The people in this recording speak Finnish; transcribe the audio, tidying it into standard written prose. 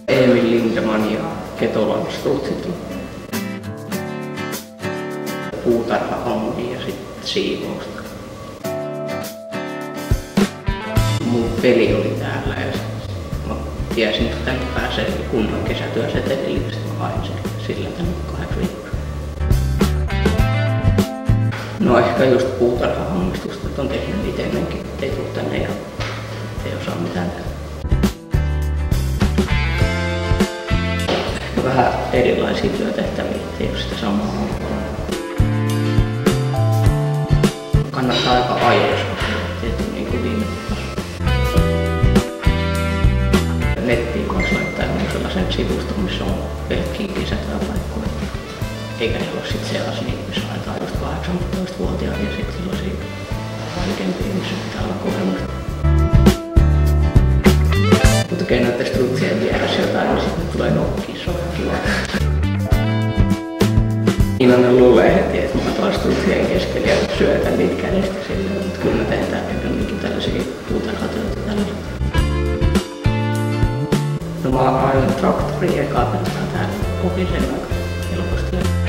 Emil Lindeman ja Ketolan Strutsitila. Puutarha-hommia ja sitten siivousta. Mun veli oli täällä ja mä tiesin, että tänne pääsee kunnon kesätyösetelillä, sitten mä hain sillä tänne 8 viikkoa. No ehkä just puutarha-hommistusta, että on tehnyt itse ennenkin, ettei tuu tänne ja ei osaa mitään tehdä. Ehkä vähän erilaisia työtehtäviä, ettei ole sitä samaa hommaa. Kannattaa aika ajoissa, niin kuin viime nettiin voisi laittaa sellaisen sivuston, missä on pelkkiä kesätyöpaikkoja. Eikä ne ole sitten sellaisia, missä laitetaan just 18-vuotiaat ja sitten sellaisia vaikeampia, missä pitää olla kokemusta. Kun tekee noiden strutsien vieressä jotain, niin sitten tulee nokkiin, se on kiva. Niin ne luulee heti, että mä tuon strutsien keskellä ja syötän niitä kädestä silleen, mutta kyllä mä teen täällä enemmänkin tällaisia puutarhatöitä tällä. No mä oon ajanut traktoria eka kertaa täällä, opin sen aika helposti.